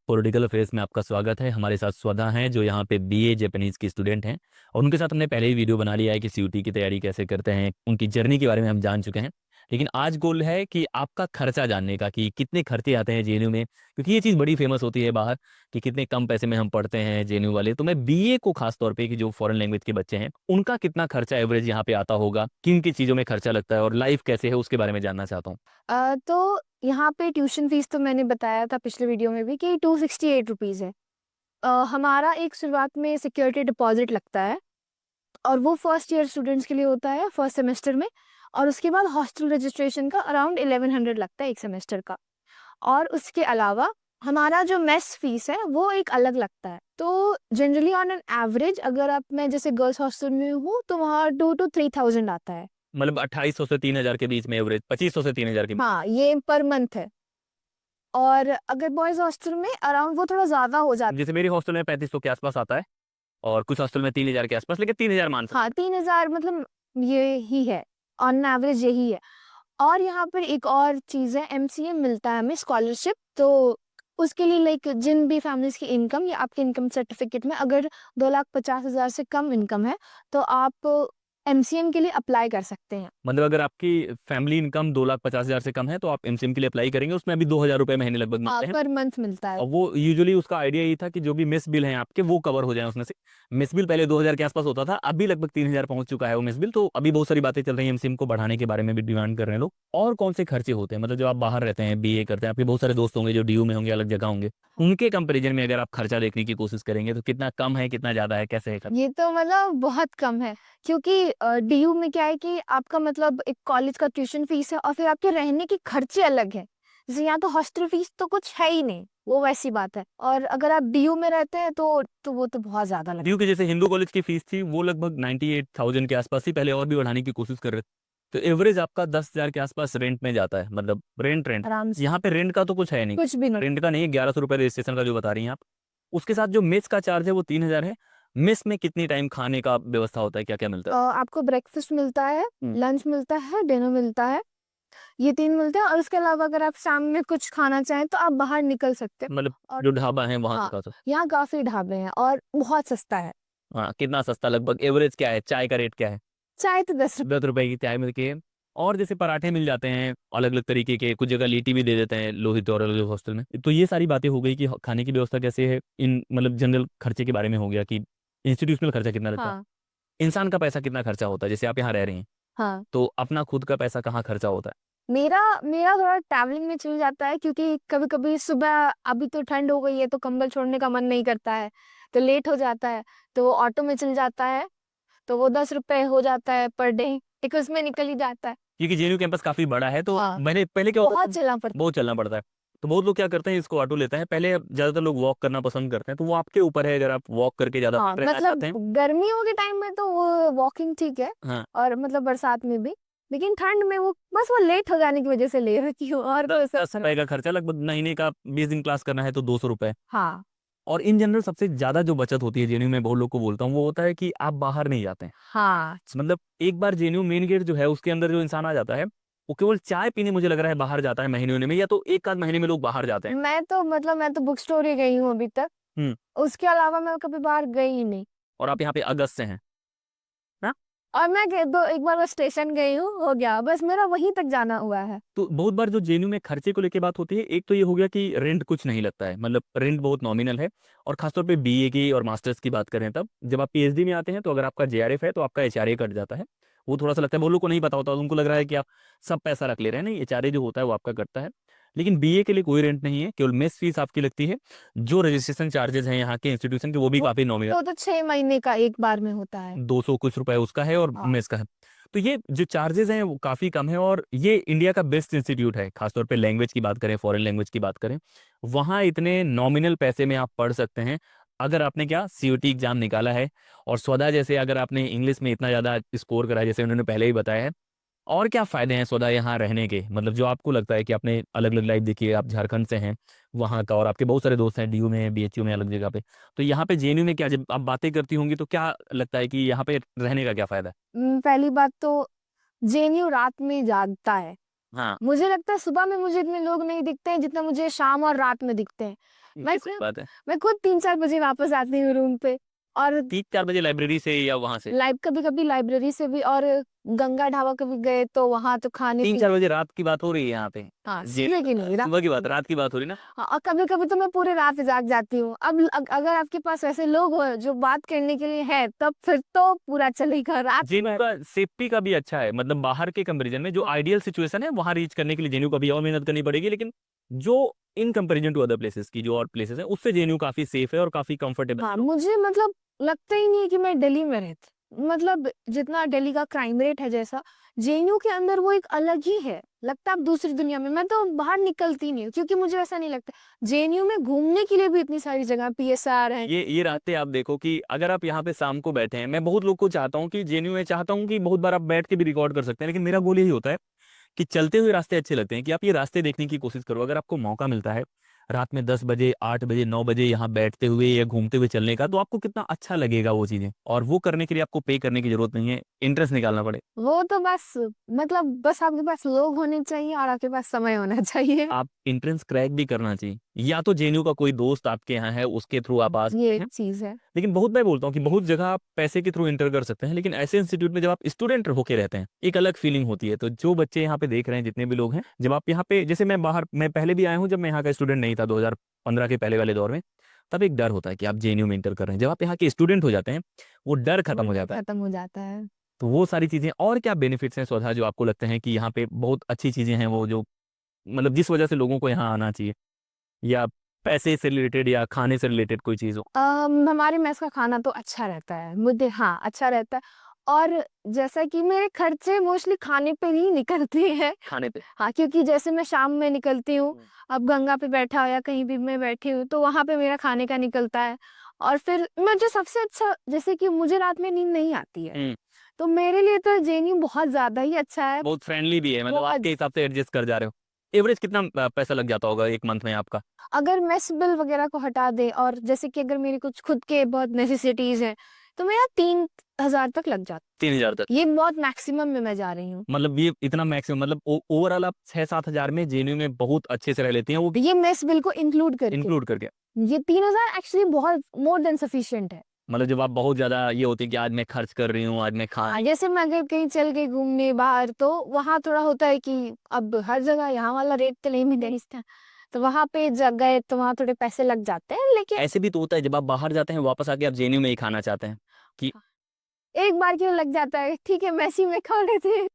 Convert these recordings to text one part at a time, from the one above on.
Political affairs में आपका स्वागत है। हमारे साथ स्वदा हैं जो यहाँ पे बीए जापानीज़ की स्टूडेंट हैं और उनके साथ हमने पहले ही वीडियो बना लिया है कि सीयूटी की तैयारी कैसे करते हैं, उनकी जर्नी के बारे में हम जान चुके हैं। लेकिन आज गोल है कि आपका खर्चा जानने का, कि कितने खर्चे आते हैं जेएनयू में, क्योंकि ये चीज़ बड़ी फेमस होती है बाहर कि कितने कम पैसे में हम पढ़ते हैं जेएनयू वाले। तो मैं बीए को खास तौर पे, कि जो फॉरेन लैंग्वेज के बच्चे हैं उनका कितना खर्चा एवरेज यहाँ पे आता होगा, किन किन चीज़ों में खर्चा लगता है और लाइफ कैसे है, उसके बारे में जानना चाहता हूँ। तो यहाँ पे ट्यूशन फीस तो मैंने बताया था पिछले वीडियो में भी कि 268 रुपीज़ है। हमारा एक शुरुआत में सिक्योरिटी डिपॉजिट लगता है और वो फर्स्ट ईयर स्टूडेंट्स के लिए होता है फर्स्ट सेमेस्टर में। और उसके बाद हॉस्टल रजिस्ट्रेशन का अराउंड 1100 लगता है एक सेमेस्टर का। और उसके अलावा हमारा जो मेस फीस है वो एक अलग लगता है। तो जनरली ऑन एन एवरेज अगर आप मैं जैसे गर्ल्स हॉस्टल में हूँ तो वहाँ 2 to 3,000 आता है। मतलब 2800 से 3000 के बीच में एवरेज, 2500 से 3000 के। हाँ, ये पर मंथ है। और अगर बॉयज़ हॉस्टल में अराउंड वो थोड़ा ज़्यादा हो जाता है। जैसे मेरी हॉस्टल में 3500 के आसपास आता है और कुछ हॉस्टल में 3000 के आसपास, लेकिन 3000 मान सकते हाँ, 3,000 मतलब ये ही है, ऑन एवरेज यही है। और यहाँ पर एक और चीज़ है, एमसीए मिलता है हमें स्कॉलरशिप। तो उसके लिए लाइक जिन भी फैमिलीज़ की इनकम या आपके इनकम सर्टिफिकेट में अगर 2,50,000 से कम इनकम है, तो आप एमसीएम के लिए अप्लाई कर सकते हैं। मतलब अगर आपकी फैमिली इनकम 2,50,000 से कम है तो आप एमसीएम के लिए अप्लाई करेंगे, उसमें अभी 2000 रुपए महीने लगभग हाँ, मिलते हैं। पर मंथ मिलता है। और वो यूजुअली उसका आइडिया यही था कि जो भी मेस बिल हैं आपके वो कवर हो जाए उसमें से। मेस बिल पहले 2000 के आसपास होता था, अभी लगभग 3000 पहुंच चुका है वो मेस बिल। तो अभी बहुत सारी बातें चल रही हैं एमसीएम को बढ़ाने के बारे में भी, डिमांड कर रहे हैं लोग। और कौन से खर्चे होते हैं, मतलब जब आप बाहर रहते हैं, बीए करते हैं, आपके बहुत सारे दोस्त होंगे जो डीयू में होंगे, अलग जगह होंगे, उनके कंपेरिजन में अगर आप खर्चा देखने की कोशिश करेंगे तो कितना कम है, कितना ज्यादा है, कैसे है खर्चा? ये तो मतलब बहुत कम है, क्योंकि डीयू में क्या है कि आपका मतलब एक कॉलेज का ट्यूशन फीस है और फिर आपके रहने के खर्चे अलग हैं। जैसे यहाँ तो हॉस्टल फीस तो कुछ है ही नहीं, वो वैसी बात है। और अगर आप डीयू में रहते हैं तो वो तो बहुत ज़्यादा लगता डीयू की जैसे हिंदू कॉलेज की फीस थी वो लगभग 98,000 के आसपास थी, पहले और भी बढ़ाने की कोशिश कर रहे थे। तो एवरेज आपका 10,000 के आसपास रेंट में जाता है, मतलब रेंट। है, आराम से। यहाँ पे रेंट का तो कुछ है नहीं। कुछ भी नहीं। रेंट का नहीं है, 1100 रुपये रजिस्ट्रेशन का जो बता रही हैं आप। उसके साथ जो मेस का चार्ज है वो 3000 है। मेस में कितनी टाइम खाने का व्यवस्था होता है, क्या क्या मिलता है? आपको ब्रेकफास्ट मिलता है, हम्म। लंच मिलता है, डिनर मिलता है। ये 3 मिलते हैं और उसके अलावा अगर आप शाम में कुछ खाना चाहें तो आप बाहर निकल सकते हैं। मतलब और जो ढाबा है वहाँ हाँ, का तो। यहाँ काफ़ी ढाबे हैं और बहुत सस्ता है। हाँ, कितना सस्ता, लगभग एवरेज क्या है, चाय का रेट क्या है? चाय तो 10 रुपए। 10 रुपए की चाय मिलती है। और जैसे पराठे मिल जाते हैं अलग अलग तरीके के, कुछ जगह लीटी भी दे देते हैं लोहित और अलग हॉस्टल में। तो ये सारी बातें हो गई कि खाने की व्यवस्था कैसे है, इन मतलब जनरल खर्चे के बारे में हो गया कि इंस्टीट्यूशनल खर्चा कितना लगता है। हाँ, इंसान का पैसा कितना खर्चा होता है, जैसे आप यहाँ रह रहे हैं हाँ। तो अपना खुद का पैसा कहाँ खर्चा होता है? मेरा मेरा थोड़ा ट्रैवलिंग में चल जाता है, क्योंकि कभी-कभी सुबह अभी तो ठंड हो गई है तो कंबल छोड़ने का मन नहीं करता है, तो लेट हो जाता है, तो ऑटो में चल जाता है, तो वो 10 रुपए हो जाता है पर डे, एक उसमें निकल ही जाता है। क्योंकि जेएनयू कैंपस काफी बड़ा है तो हाँ, मैंने पहले क्या होता बहुत था, चलना पड़ता बहुत चलना पड़ता है। तो बहुत लोग क्या करते हैं, इसको ऑटो लेते हैं। पहले ज्यादातर लोग वॉक करना पसंद करते हैं, तो वो आपके ऊपर है, अगर आप वॉक करके ज्यादा हाँ, fit रहना मतलब चाहते हैं। गर्मियों के टाइम में तो वो वॉकिंग ठीक है हाँ। और मतलब बरसात में भी, लेकिन ठंड में वो बस वो लेट हो जाने की वजह से ले रही हूँ और तो दस सब। रुपए का खर्चा, लगभग महीने का 20 दिन क्लास करना है तो 200 रुपए। हाँ, और इन जनरल सबसे ज्यादा जो बचत होती है जेएनयू में, बहुत लोग को बोलता हूँ, वो होता है कि आप बाहर नहीं जाते हैं। हाँ। मतलब एक बार जेएनयू मेन गेट जो है उसके अंदर जो इंसान आ जाता है, वो केवल चाय पीने मुझे लग रहा है बाहर जाता है महीने में, या तो एक आध महीने में लोग बाहर जाते हैं। मैं तो बुक स्टोर ही गई हूँ अभी तक, हम्म। उसके अलावा मैं कभी बाहर गई ही नहीं। और आप यहाँ पे अगस्त से हैं ना? और मैं एक बार बस स्टेशन गई हूँ, हो गया, बस मेरा वहीं तक जाना हुआ है। तो बहुत बार जो जेएनयू में खर्चे को लेके बात होती है, एक तो ये हो गया कि रेंट कुछ नहीं लगता है, मतलब रेंट बहुत नॉमिनल है। और खासतौर पे बीए की और मास्टर्स की बात करें, तब जब आप पीएचडी में आते हैं तो अगर आपका जेआरएफ है तो आपका एचआरए कट जाता है। वो थोड़ा सा लगता है, बहुत लोग को नहीं पता होता, उनको लग रहा है कि आप सब पैसा रख ले रहे हैं, नहीं, एचआरए जो होता है वो आपका कटता है। लेकिन बीए के लिए कोई रेंट नहीं है, केवल मेस फीस आपकी लगती है। जो रजिस्ट्रेशन चार्जेस हैं यहाँ के इंस्टीट्यूशन के, वो भी वो काफी नॉमिनल, तो 6 महीने का एक बार में होता है। 200 कुछ रुपए उसका है और हाँ, मेस का है। तो ये जो चार्जेस हैं वो काफ़ी कम है, और ये इंडिया का बेस्ट इंस्टीट्यूट है। खासतौर पे लैंग्वेज की बात करें, फॉरेन लैंग्वेज की बात करें, वहाँ इतने नॉमिनल पैसे में आप पढ़ सकते हैं। अगर आपने क्या सीयूटी एग्जाम निकाला है, और स्वदा जैसे अगर आपने इंग्लिश में इतना ज़्यादा स्कोर करा है जैसे उन्होंने पहले ही बताया है, और क्या फ़ायदे हैं स्वदा यहाँ रहने के, मतलब जो आपको लगता है कि आपने अलग अलग लाइफ देखी है, आप झारखंड से हैं वहाँ का, और आपके बहुत सारे दोस्त हैं डीयू में, बीएचयू में, अलग जगह पे। तो यहाँ पे जेएनयू में क्या, जब आप बातें करती होंगी तो क्या लगता है कि यहाँ पे रहने का क्या फ़ायदा है? पहली बात तो जेएनयू रात में जागता है। हाँ। मुझे लगता है सुबह में मुझे इतने लोग नहीं दिखते हैं जितना मुझे शाम और रात में दिखते हैं। मैं सही बात है। मैं खुद 3-4 बजे वापस आती हूँ रूम पे और 3-4 बजे लाइब्रेरी से या वहाँ से? कभी-कभी लाइब्रेरी से भी और गंगा ढाबा कभी गए तो वहाँ तो खाने पी 3-4 बजे रात की बात हो रही है यहाँ पे। हाँ, जी, सुबह की नहीं, रात सुबह की बात की। रात की बात हो रही ना? हाँ, और कभी-कभी तो मैं पूरी रात जाग जाती हूँ। अब अगर आपके पास ऐसे लोग हो जो बात करने के लिए है, तब फिर तो पूरा चलेगा रात जेएनयू भर। का सेफ्टी का भी अच्छा है, मतलब बाहर के कंपैरिजन में जो आइडियल सिचुएशन है वहाँ रीच करने के लिए जेएनयू को भी और मेहनत करनी पड़ेगी, लेकिन जो in comparison to other places की जो और प्लेसेस हैं उससे जेएनयू काफ़ी सेफ है और काफ़ी कंफर्टेबल हाँ, है लोग। मुझे मतलब लगता ही नहीं है कि मैं दिल्ली में रहती। मतलब जितना दिल्ली का क्राइम रेट है जैसा, जेएनयू के अंदर वो एक अलग ही है। लगता है आप दूसरी दुनिया में। मैं तो बाहर निकलती नहीं हूँ क्योंकि मुझे ऐसा नहीं लगता। जेएनयू में घूमने के लिए भी इतनी सारी जगह पीएसआर है। ये रास्ते आप देखो कि अगर आप यहाँ पे शाम को बैठे हैं, मैं बहुत लोग को चाहता हूँ कि जेएनयू में चाहता हूँ कि बहुत बार आप बैठ के भी रिकॉर्ड कर सकते हैं, लेकिन मेरा गोल यही होता है कि चलते हुए रास्ते अच्छे लगते हैं कि आप ये रास्ते देखने की कोशिश करो। अगर आपको मौका मिलता है रात में 10 बजे, 8 बजे, 9 बजे यहाँ बैठते हुए या घूमते हुए चलने का, तो आपको कितना अच्छा लगेगा वो चीज़ें। और वो करने के लिए आपको पे करने की ज़रूरत नहीं है, इंटरेस्ट निकालना पड़े। वो तो बस मतलब बस आपके पास लोग होने चाहिए और आपके पास समय होना चाहिए। आप एंट्रेंस क्रैक भी करना चाहिए, या तो जेएनयू का कोई दोस्त आपके यहाँ है उसके थ्रू आप आ ये सकते एक हैं। चीज़ है। लेकिन बहुत मैं बोलता हूँ कि बहुत जगह आप पैसे के थ्रू एंटर कर सकते हैं, लेकिन ऐसे इंस्टीट्यूट में जब आप स्टूडेंट होके रहते हैं एक अलग फीलिंग होती है। तो जो बच्चे यहाँ पे देख रहे हैं, जितने भी लोग हैं, जब आप यहाँ पे, जैसे मैं पहले भी आया हूँ, जब मैं यहाँ का स्टूडेंट नहीं था 2015 के पहले वाले दौर में, तब एक डर होता है कि आप जेएनयू में एंटर कर रहे हैं। जब आप यहाँ के स्टूडेंट हो जाते हैं वो डर खत्म हो जाता है। खत्म हो जाता है। तो वो सारी चीजें और क्या बेनिफिट्स हैं स्वधा, जो आपको लगते हैं कि यहाँ पे बहुत अच्छी चीजें हैं, वो जो मतलब जिस वजह से लोगों को यहाँ आना चाहिए, या पैसे से रिलेटेड या खाने से रिलेटेड कोई चीज हो? हमारे मेस का खाना तो अच्छा रहता है। मुझे हाँ, अच्छा रहता है और जैसा कि मेरे खर्चे मोस्टली खाने पे ही निकलते हैं। खाने पे? हाँ, क्योंकि जैसे मैं शाम में निकलती हूँ, अब गंगा पे बैठा हो या कहीं भी मैं बैठी हूँ, तो वहाँ पे मेरा खाने का निकलता है। और फिर मुझे सबसे अच्छा जैसे कि मुझे रात में नींद नहीं आती है, हम्म। तो मेरे लिए तो जेएनयू बहुत ज़्यादा ही अच्छा है। बहुत फ्रेंडली भी है, मतलब बहुत आपके हिसाब से एडजस्ट कर जा रहे हो। एवरेज कितना पैसा लग जाता होगा एक मंथ में आपका? अगर मेस बिल वगैरह को हटा दें और जैसे कि अगर मेरी कुछ खुद के बहुत नेसेसिटीज़ हैं, तो मेरा 3000 तक लग जाता 3,000 तक? है। ये बहुत मैक्सिमम में मैं जा रही हूँ। मतलब ये इतना मैक्सिमम, मतलब ओवरऑल आप 6-7 हजार में जेएनयू में बहुत अच्छे से रह लेती हैं, वो ये मेस बिल को इंक्लूड करके। इंक्लूड करके। ये 3000 एक्चुअली बहुत मोर देन सफिशिएंट है। मतलब जब आप बहुत ज्यादा ये होती है कि आज मैं खर्च कर रही हूँ, आज मैं खा हाँ, जैसे मैं अगर कहीं चल गई घूमने बाहर, तो वहाँ थोड़ा होता है कि अब हर जगह यहाँ वाला रेट तो नहीं मिलेगा, तो वहाँ पे गए तो वहाँ थोड़े पैसे लग जाते हैं, लेकिन ऐसे भी तो होता है जब आप बाहर जाते हैं वापस आके आप जेएनयू में ही खाना चाहते हैं कि एक बार क्यों लग जाता है, ठीक है मेस ही में खा लेते हैं।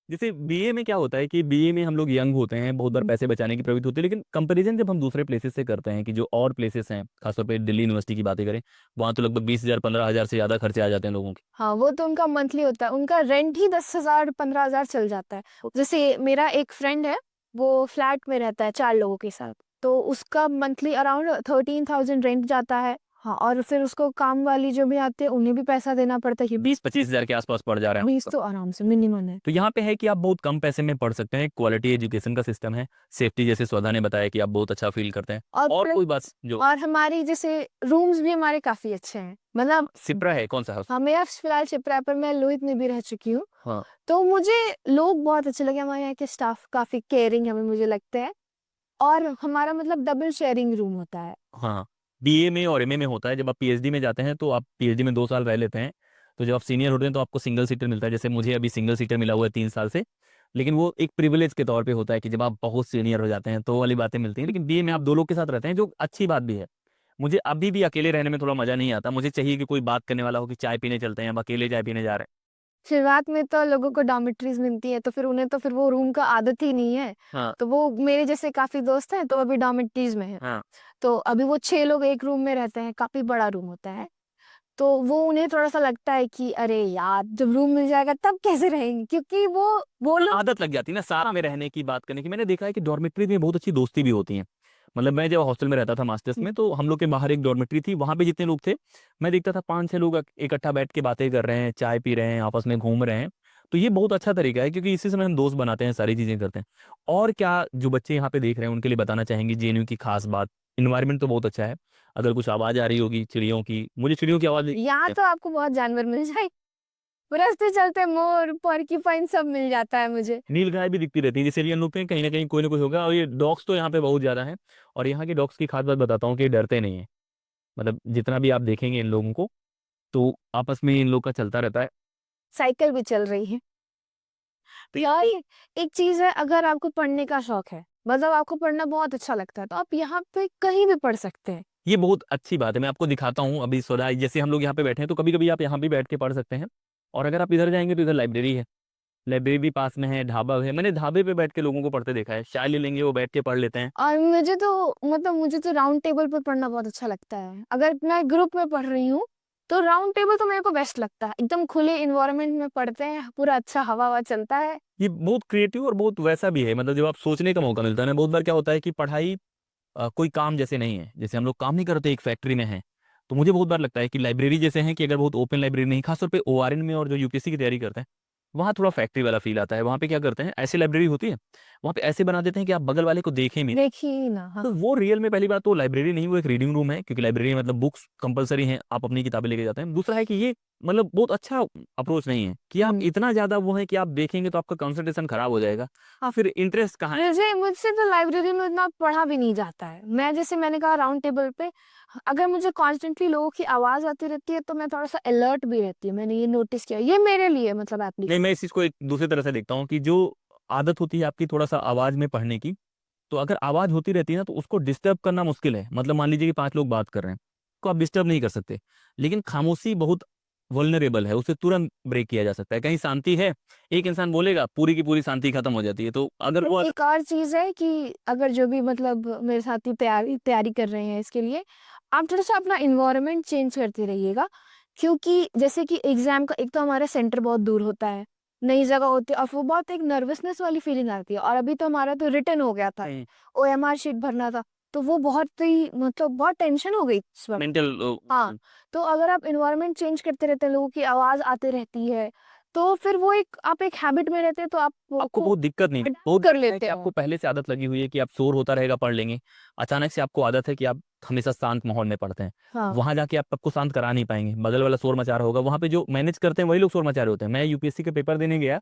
जैसे बीए में क्या होता है कि बीए में हम लोग यंग होते हैं, बहुत बार पैसे बचाने की प्रवृत्ति होती है, लेकिन कंपैरिजन जब हम दूसरे प्लेसेस से करते हैं कि जो और प्लेसेस हैं, खासतौर पे दिल्ली यूनिवर्सिटी की बातें करें, वहाँ तो लगभग 20,000 15,000 से ज़्यादा खर्चे आ जाते हैं लोगों के। हाँ, वो तो उनका मंथली होता है, उनका रेंट ही 10,000 15,000 चल जाता है। जैसे मेरा एक फ्रेंड है, वो फ्लैट में रहता है 4 लोगों के साथ, तो उसका मंथली अराउंड 13,000 रेंट जाता है। हाँ, और फिर उसको काम वाली जो भी आते हैं उन्हें भी पैसा देना पड़ता है कि 20-25 हजार के आसपास पड़ जा रहा है 20 तो आराम से मिनिमम है। तो यहाँ पे है कि आप बहुत कम पैसे में पढ़ सकते हैं, क्वालिटी एजुकेशन का सिस्टम है, सेफ्टी जैसे स्वधा ने बताया कि आप बहुत अच्छा फील करते हैं। और प्लस कोई बात जो और हमारी जैसे रूम्स भी हमारे काफ़ी अच्छे हैं। मतलब सिप्रा है, कौन सा हाउस? हाँ, मेरा फिलहाल शिप्रा है, पर मैं लोहित में भी रह चुकी हूँ। हाँ। तो मुझे लोग बहुत अच्छे लगे, हमारे यहाँ के स्टाफ काफ़ी केयरिंग हमें मुझे लगते हैं। और हमारा मतलब डबल शेयरिंग रूम होता है। हाँ, बीए में और एमए में होता है। जब आप पीएचडी में जाते हैं तो आप पीएचडी में 2 साल रह लेते हैं, तो जब आप सीनियर होते हैं तो आपको सिंगल सीटर मिलता है। जैसे मुझे अभी सिंगल सीटर मिला हुआ है 3 साल से, लेकिन वो एक प्रिविलेज के तौर पे होता है कि जब आप बहुत सीनियर हो जाते हैं तो वो वाली बातें मिलती हैं। लेकिन बीए में आप 2 लोग के साथ रहते हैं, जो अच्छी बात भी है। मुझे अभी भी अकेले रहने में थोड़ा मज़ा नहीं आता, मुझे चाहिए कि कोई बात करने वाला हो, कि चाय पीने चलते हैं, अब अकेले चाय पीने जा रहे हैं। शुरुआत में तो लोगों को डॉर्मेट्रीज़ मिलती है, तो फिर उन्हें तो फिर वो रूम का आदत ही नहीं है। हाँ। तो वो मेरे जैसे काफ़ी दोस्त हैं, तो अभी डॉर्मेट्रीज़ में हैं। हाँ। तो अभी वो 6 लोग एक रूम में रहते हैं, काफ़ी बड़ा रूम होता है। तो वो उन्हें थोड़ा-सा लगता है कि अरे यार! जब रूम मिल जाएगा तब कैसे रहेंगे? क्योंकि वो लोग आदत लग जाती है ना साथ में रहने की, बात करने की। मैंने देखा है कि डॉर्मेट्री में बहुत अच्छी दोस्ती भी होती है। मतलब मैं जब हॉस्टल में रहता था मास्टर्स में, तो हम लोग के बाहर एक डॉर्मेट्री थी, वहाँ पे जितने लोग थे, मैं देखता था 5-6 लोग इकट्ठा बैठ के बातें कर रहे हैं, चाय पी रहे हैं, आपस में घूम रहे हैं। तो ये बहुत अच्छा तरीका है, क्योंकि इसी समय हम दोस्त बनाते हैं, सारी चीज़ें करते हैं। और क्या जो बच्चे यहाँ पे देख रहे हैं उनके लिए बताना चाहेंगे जेएनयू की खास बात? एनवायरनमेंट तो बहुत अच्छा है। अगर कुछ आवाज़ आ रही होगी चिड़ियों की, मुझे चिड़ियों की आवाज़ यहाँ तो आपको बहुत जानवर मिल जाएँगे। रास्ते चलते मोर पोर्क्यूपाइन सब मिल जाता है मुझे। नीलगाय भी दिखती रहती है, जैसे एलियन लोग पे कहीं ना कहीं कोई ना कोई होगा। और ये डॉग्स तो यहाँ पे बहुत ज्यादा है। और यहाँ के डॉग्स की खास बात बताता हूँ कि ये डरते नहीं है। मतलब जितना भी आप देखेंगे इन लोगों को, तो आपस में इन लोग का चलता रहता है। साइकिल भी चल रही है। तो यार ये एक चीज है, अगर आपको पढ़ने का शौक है, मतलब आपको पढ़ना बहुत अच्छा लगता है, तो आप यहाँ पे कहीं भी पढ़ सकते हैं। ये बहुत अच्छी बात है। मैं आपको दिखाता हूँ अभी सोडा, जैसे हम लोग यहाँ पे बैठे हैं तो कभी कभी आप यहाँ भी बैठ के पढ़ सकते हैं। और अगर आप इधर जाएंगे तो इधर लाइब्रेरी है, लाइब्रेरी भी पास में है, ढाबा है। मैंने ढाबे पे बैठ के लोगों को पढ़ते देखा है, चाय ले लेंगे वो बैठ के पढ़ लेते हैं। और मुझे तो राउंड टेबल पर पढ़ना बहुत अच्छा लगता है। अगर मैं ग्रुप में पढ़ रही हूँ तो राउंड टेबल तो मेरे को बेस्ट लगता है। एकदम खुले इन्वायरमेंट में पढ़ते हैं, पूरा अच्छा हवा हवा चलता है। ये बहुत क्रिएटिव और बहुत वैसा भी है, मतलब जब आप सोचने का मौका मिलता है ना। बहुत बार क्या होता है कि पढ़ाई कोई काम जैसे नहीं है, जैसे हम लोग काम नहीं करते एक फैक्ट्री में है। तो मुझे बहुत बार लगता है कि लाइब्रेरी जैसे है कि अगर बहुत ओपन लाइब्रेरी नहीं, खासतौर पे ओआरएन में और जो यूपीएससी की तैयारी करते हैं, वहाँ थोड़ा फैक्ट्री वाला फील आता है। वहाँ पे क्या करते हैं, ऐसी लाइब्रेरी होती है, वहाँ पे ऐसे बना देते हैं कि आप बगल वाले को देखें भी। देखिए ही ना। हाँ। तो वो रियल में पहली बात तो लाइब्रेरी नहीं, वो एक रीडिंग रूम है, क्योंकि लाइब्रेरी मतलब बुक्स कंपलसरी हैं, आप अपनी किताबें लेके जाते हैं। दूसरा है कि ये मतलब बहुत अच्छा अप्रोच नहीं है कि आप इतना ज्यादा वो है कि आप देखेंगे तो आपका कंसंट्रेशन खराब हो जाएगा। हाँ, फिर इंटरेस्ट कहाँ है? मुझसे तो लाइब्रेरी में इतना पढ़ा भी नहीं जाता है। मैंने कहा राउंड टेबल पे अगर मुझे कॉन्स्टेंटली लोगों की आवाज आती रहती है तो मैं थोड़ा सा अलर्ट भी रहती हूँ। मैंने ये नोटिस किया, ये मेरे लिए मतलब नहीं, एप्लीकेशन। मैं इस चीज को एक दूसरी तरह से देखता हूँ कि जो आदत होती है आपकी थोड़ा सा आवाज में पढ़ने की, तो अगर आवाज होती रहती है ना तो उसको डिस्टर्ब करना मुश्किल है। मतलब मान लीजिए कि 5 लोग बात कर रहे हैं, तो आप डिस्टर्ब नहीं कर सकते। लेकिन खामोशी बहुत वल्नरेबल है, उसे तुरंत ब्रेक किया जा सकता है। कहीं शांति है, एक इंसान बोलेगा, पूरी की पूरी शांति खत्म हो जाती है। तो अगर वो एक और चीज है कि अगर जो भी मतलब मेरे साथी तैयारी तैयारी कर रहे हैं इसके लिए, आप थोड़ा सा अपना इन्वायरमेंट चेंज करते रहिएगा। क्योंकि जैसे कि एग्जाम का एक तो हमारा सेंटर बहुत दूर होता है, नई जगह होती है, और वो बहुत एक नर्वसनेस वाली फीलिंग आती है। और अभी तो हमारा तो रिटर्न हो गया था, ओएमआर शीट भरना था, तो वो बहुत ही मतलब बहुत टेंशन हो गई इस वक्त। मेंटल, हाँ। तो अगर आप इन्वायरमेंट चेंज करते रहते हैं, लोगों की आवाज आती रहती है, तो फिर वो एक हैबिट में रहते हैं, तो आप आपको बहुत दिक्कत नहीं, adapt बहुत कर है लेते कि हो। आपको पहले से आदत लगी हुई है कि आप शोर होता रहेगा पढ़ लेंगे। अचानक से आपको आदत है कि आप हमेशा शांत माहौल में पढ़ते हैं। हाँ। वहां जाके आप सबको शांत करा नहीं पाएंगे, बगल वाला शोर मचा रहा होगा। वहां पे जो मैनेज करते हैं वही लोग शोर मचा रहे होते हैं। मैं यूपीएससी के पेपर देने गया,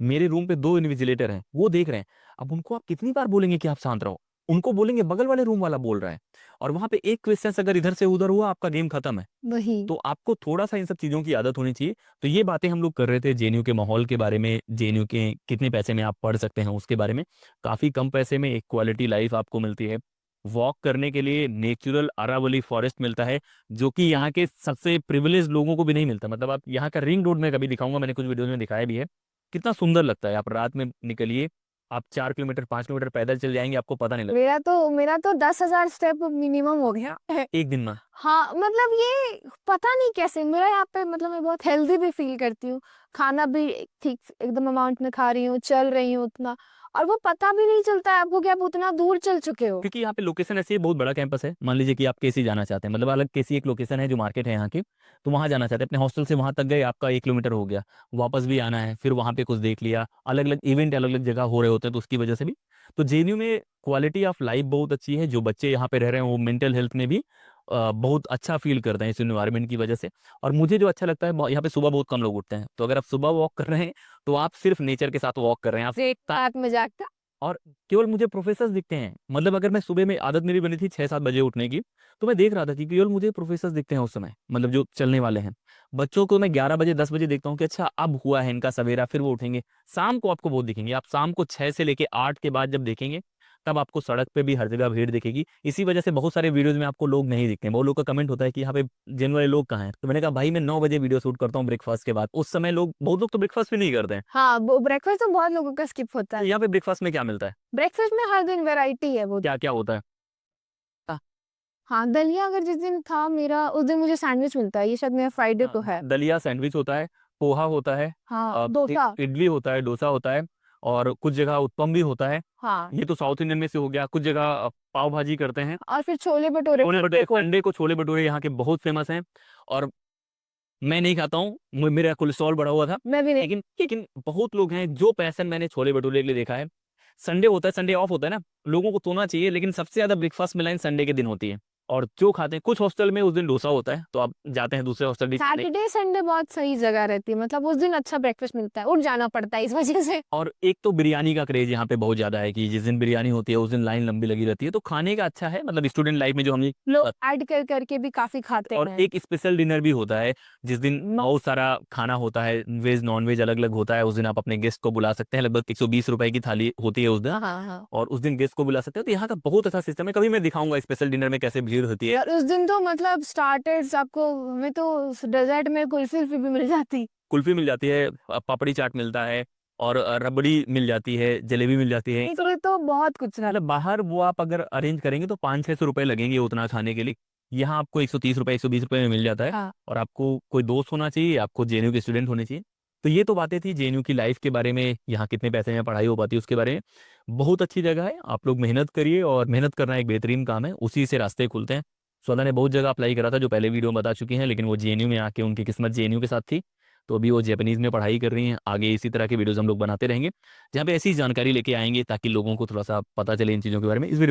मेरे रूम पे 2 इन्विजिलेटर हैं, वो देख रहे हैं। अब उनको आप कितनी बार बोलेंगे कि आप शांत रहो? उनको बोलेंगे बगल वाले रूम वाला बोल रहा है। और वहां पे एक क्वेश्चन अगर इधर से उधर हुआ, आपका गेम खत्म है। वही। तो आपको थोड़ा सा इन सब चीज़ों की आदत होनी चाहिए। तो ये बातें हम लोग कर रहे थे जेएनयू के माहौल के बारे में, जेएनयू के कितने पैसे में आप पढ़ सकते हैं उसके बारे में। काफ़ी कम पैसे में एक क्वालिटी लाइफ आपको मिलती है। वॉक करने के लिए नेचुरल अरावली फॉरेस्ट मिलता है, जो कि यहाँ के सबसे प्रिविलेज लोगों को भी नहीं मिलता। मतलब आप यहाँ का रिंग रोड में कभी दिखाऊंगा, मैंने कुछ वीडियोज में दिखाया भी है, कितना सुंदर लगता है। आप रात में निकलिए, आप 4 किलोमीटर 5 किलोमीटर पैदल चल जाएंगे, आपको पता नहीं लगेगा। मेरा तो 10,000 स्टेप मिनिमम हो गया है। एक दिन में हाँ, मतलब ये पता नहीं कैसे मेरा यहाँ पे, मतलब मैं बहुत हेल्दी भी फील करती हूँ। खाना भी ठीक एकदम अमाउंट में खा रही हूँ, चल रही हूँ उतना, और वो पता भी नहीं चलता है आपको कि आप उतना दूर चल चुके हो। क्योंकि यहाँ पे लोकेशन ऐसी है, बहुत बड़ा कैंपस है। मान लीजिए कि आप केसी जाना चाहते हैं, मतलब अलग केसी एक लोकेशन है जो मार्केट है यहाँ की, तो वहाँ जाना चाहते हैं। अपने हॉस्टल से वहाँ तक गए, आपका 1 किलोमीटर हो गया, वापस भी आना है, फिर वहाँ पे कुछ देख लिया। अलग अलग इवेंट अलग अलग जगह हो रहे होते हैं, तो उसकी वजह से भी तो जेएनयू में क्वालिटी ऑफ लाइफ बहुत अच्छी है। जो बच्चे यहाँ पे रह रहे हैं वो मेंटल हेल्थ में भी बहुत अच्छा फील करते हैं इस इन्वायरमेंट की वजह से। और मुझे जो अच्छा लगता है, यहाँ पे सुबह बहुत कम लोग उठते हैं, तो अगर आप सुबह वॉक कर रहे हैं तो आप सिर्फ नेचर के साथ वॉक कर रहे हैं। आप मजाक था। और केवल मुझे प्रोफेसर्स दिखते हैं। मतलब अगर मैं सुबह में, आदत मेरी बनी थी 6-7 बजे उठने की, तो मैं देख रहा था कि केवल मुझे प्रोफेसर्स दिखते हैं उस समय, मतलब जो चलने वाले हैं। बच्चों को मैं 11 बजे 10 बजे देखता हूँ कि अच्छा अब हुआ है इनका सवेरा, फिर वो उठेंगे। शाम को आपको बहुत दिखेंगे, आप शाम को 6 से लेके 8 के बाद जब देखेंगे, तब आपको सड़क पे भी हर जगह भीड़ दिखेगी। इसी वजह से बहुत सारे वीडियोज में आपको लोग नहीं दिखते हैं। बहुत लोग का कमेंट होता है कि यहाँ पे जिन वाले लोग कहाँ हैं। तो मैंने कहा भाई मैं 9 बजे वीडियो शूट करता हूँ ब्रेकफास्ट के बाद, उस समय लोग, बहुत लोग तो ब्रेकफास्ट भी नहीं करते हैं। हाँ, ब्रेकफास्ट तो बहुत लोगों का स्किप होता तो है। यहाँ पे ब्रेकफास्ट में क्या मिलता है, ब्रेकफास्ट में हर दिन वैरायटी है वो। क्या क्या होता है? हाँ, दलिया अगर जिस दिन था मेरा, उस दिन मुझे सैंडविच मिलता है। ये शायद मेरा फ्राइडे हाँ, को है। दलिया सैंडविच होता है, पोहा होता है, हाँ, डोसा। इडली होता है, डोसा होता है, और कुछ जगह उत्पम भी होता है। हाँ। ये तो साउथ इंडियन में से हो गया। कुछ जगह पाव भाजी करते हैं। और फिर छोले भटूरे। छोले भटूरे, संडे को छोले भटूरे यहाँ के बहुत फेमस हैं। और मैं नहीं खाता हूँ, मेरा कोलेस्ट्रॉल बढ़ा हुआ था। मैं भी नहीं। लेकिन बहुत लोग हैं जो पैशन, मैंने छोले भटूरे के लिए देखा है। संडे होता है, संडे ऑफ होता है ना, लोगों को सोना चाहिए, लेकिन सबसे ज्यादा ब्रेकफास्ट में लाइन संडे के दिन होती है। और जो खाते हैं, कुछ हॉस्टल में उस दिन डोसा होता है तो आप जाते हैं दूसरे हॉस्टल भी खाने। सैटरडे संडे बहुत सही जगह रहती है, मतलब उस दिन अच्छा ब्रेकफास्ट मिलता है, उठ जाना पड़ता है इस वजह से। और एक तो बिरयानी का क्रेज यहाँ पे बहुत ज्यादा है कि जिस दिन बिरयानी होती है उस दिन लाइन लंबी लगी रहती है, तो खाने का अच्छा है, मतलब स्टूडेंट लाइफ में जो हम लोग ऐड कर करके भी काफी खाते और हैं। एक स्पेशल डिनर भी होता है जिस दिन बहुत सारा खाना होता है, वेज नॉन वेज अलग अलग होता है, उस दिन आप अपने गेस्ट को बुला सकते हैं, लगभग 120 रुपए की थाली होती है उस दिन, हाँ हाँ हाँ। और उस दिन गेस्ट को बुला सकते हैं। तो यहाँ का बहुत अच्छा सिस्टम है, कभी मैं दिखाऊंगा स्पेशल डिनर में कैसे भीड़ होती है। यार उस दिन तो मतलब स्टार्टर्स आपको, हमें तो डेजर्ट में कुल्फी उल्फी भी मिल जाती। कुल्फी मिल जाती है, पापड़ी चाट मिलता है, और रबड़ी मिल जाती है, जलेबी मिल जाती है। इसलिए तो बहुत कुछ मतलब बाहर वो आप अगर अरेंज करेंगे तो 500-600 रुपए लगेंगे उतना खाने के लिए, यहाँ आपको 130 रुपए 120 रुपए में मिल जाता है। हाँ। और आपको कोई दोस्त होना चाहिए, आपको जेएनयू के स्टूडेंट होने चाहिए। तो ये तो बातें थी जेएनयू की लाइफ के बारे में, यहाँ कितने पैसे में पढ़ाई हो पाती है उसके बारे में। बहुत अच्छी जगह है, आप लोग मेहनत करिए, और मेहनत करना एक बेहतरीन काम है, उसी से रास्ते खुलते हैं। स्वदा ने बहुत जगह अप्लाई करा था जो पहले वीडियो में बता चुकी हैं, लेकिन वो जेएनयू में आके उनकी किस्मत जेएनयू के साथ थी, तो अभी वो जापानीज में पढ़ाई कर रही हैं। आगे इसी तरह के वीडियोस हम लोग बनाते रहेंगे जहाँ पे ऐसी जानकारी लेके आएंगे ताकि लोगों को थोड़ा सा पता चले इन चीज़ों के बारे में। इस वीडियो